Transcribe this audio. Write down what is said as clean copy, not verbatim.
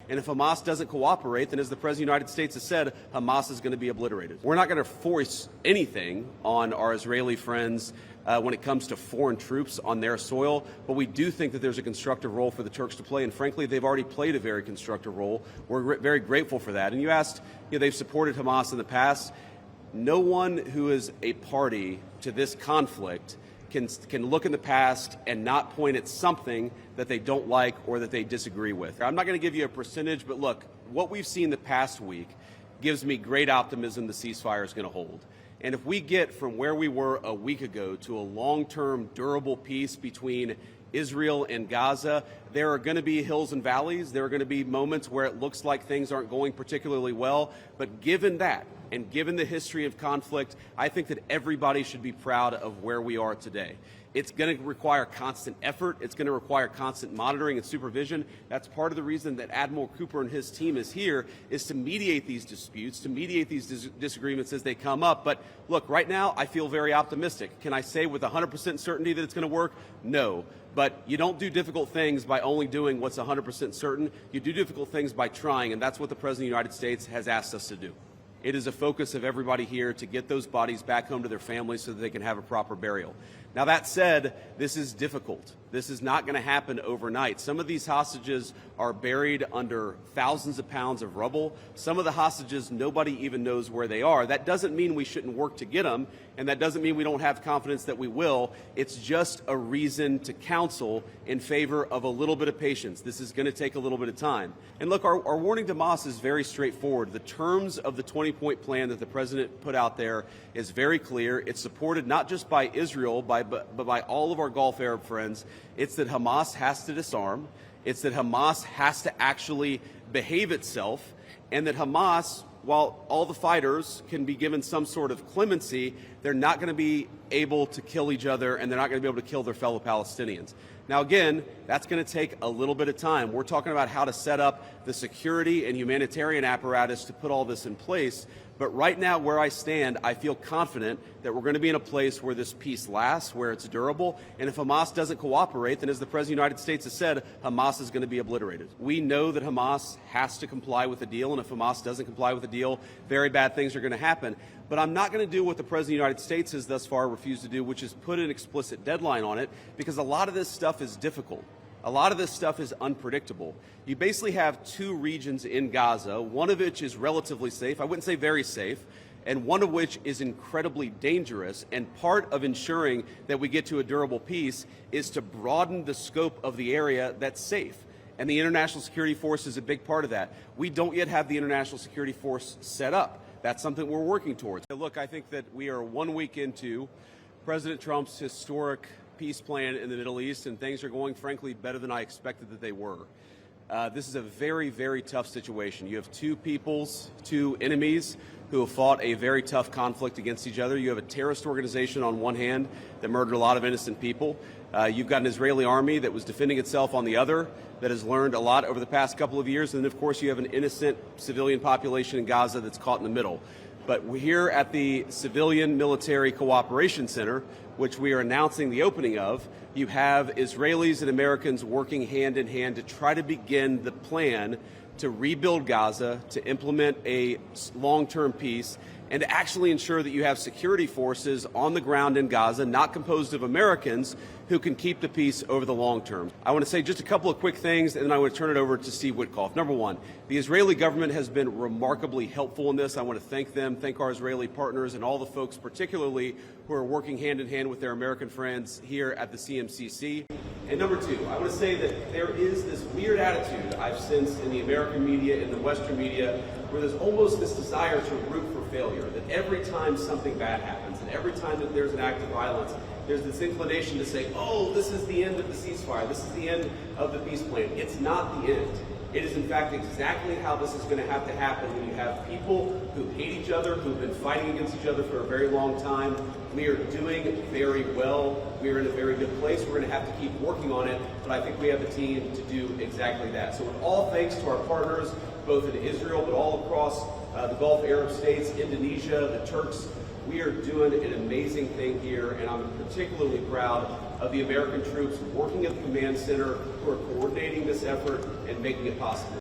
And if Hamas doesn't cooperate, then as the President of the United States has said, Hamas is going to be obliterated. We're not going to force anything on our Israeli friends when it comes to foreign troops on their soil, but we do think that there's a constructive role for the Turks to play, and frankly, they've already played a very constructive role. We're very grateful for that. And you asked, they've supported Hamas in the past. No one who is a party to this conflict can look in the past and not point at something that they don't like or that they disagree with. I'm not going to give you a percentage, but look, what we've seen the past week gives me great optimism the ceasefire is going to hold. And if we get from where we were a week ago to a long-term durable peace between Israel and Gaza, there are going to be hills and valleys. There are going to be moments where it looks like things aren't going particularly well. But given that, and given the history of conflict, I think that everybody should be proud of where we are today. It's going to require constant effort. It's going to require constant monitoring and supervision. That's part of the reason that Admiral Cooper and his team is here, is to mediate these disputes, to mediate these disagreements as they come up. But look, right now, I feel very optimistic. Can I say with 100% certainty that it's going to work? No. But you don't do difficult things by only doing what's 100% certain. You do difficult things by trying, and that's what the President of the United States has asked us to do. It is a focus of everybody here to get those bodies back home to their families so that they can have a proper burial. Now, that said, this is difficult. This is not going to happen overnight. Some of these hostages are buried under thousands of pounds of rubble. Some of the hostages, nobody even knows where they are. That doesn't mean we shouldn't work to get them, and that doesn't mean we don't have confidence that we will. It's just a reason to counsel in favor of a little bit of patience. This is going to take a little bit of time. And look, our warning to Hamas is very straightforward. The terms of the 20-point plan that the President put out there is very clear. It's supported not just by Israel, but by all of our Gulf Arab friends. It's that Hamas has to disarm. It's that Hamas has to actually behave itself, and that Hamas, while all the fighters can be given some sort of clemency, they're not going to be able to kill each other, and they're not going to be able to kill their fellow Palestinians. Now, again, that's going to take a little bit of time. We're talking about how to set up the security and humanitarian apparatus to put all this in place. But right now, where I stand, I feel confident that we're going to be in a place where this peace lasts, where it's durable. And if Hamas doesn't cooperate, then as the President of the United States has said, Hamas is going to be obliterated. We know that Hamas has to comply with the deal, and if Hamas doesn't comply with the deal, very bad things are going to happen. But I'm not going to do what the President of the United States has thus far refused to do, which is put an explicit deadline on it, because a lot of this stuff is difficult. A lot of this stuff is unpredictable. You basically have two regions in Gaza, one of which is relatively safe, I wouldn't say very safe, and one of which is incredibly dangerous. And part of ensuring that we get to a durable peace is to broaden the scope of the area that's safe. And the International Security Force is a big part of that. We don't yet have the International Security Force set up. That's something we're working towards. Look, I think that we are 1 week into President Trump's historic peace plan in the Middle East, and things are going, frankly, better than I expected that they were. This is a very, very tough situation. You have two peoples, two enemies who have fought a very tough conflict against each other. You have a terrorist organization on one hand that murdered a lot of innocent people. You've got an Israeli army that was defending itself on the other, that has learned a lot over the past couple of years. And then, of course, you have an innocent civilian population in Gaza that's caught in the middle. But we're here at the Civilian Military Cooperation Center, which we are announcing the opening of. You have Israelis and Americans working hand in hand to try to begin the plan to rebuild Gaza, to implement a long-term peace, and to actually ensure that you have security forces on the ground in Gaza, not composed of Americans, who can keep the peace over the long term. I want to say just a couple of quick things, and then I want to turn it over to Steve Witkoff. Number one, the Israeli government has been remarkably helpful in this. I want to thank them, thank our Israeli partners, and all the folks particularly who are working hand in hand with their American friends here at the CMCC. And number two, I want to say that there is this weird attitude I've sensed in the American media, in the Western media, where there's almost this desire to root for failure, that every time something bad happens, and every time that there's an act of violence, there's this inclination to say, oh, this is the end of the ceasefire, this is the end of the peace plan. It's not the end. It is, in fact, exactly how this is going to happen when you have people who hate each other, who've been fighting against each other for a very long time. We are doing very well. We are in a very good place. We're going to have to keep working on it, but I think we have the team to do exactly that. So with all thanks to our partners, both in Israel, but all across the Gulf Arab states, Indonesia, the Turks, we are doing an amazing thing here, and I'm particularly proud of the American troops working at the command center who are coordinating this effort and making it possible.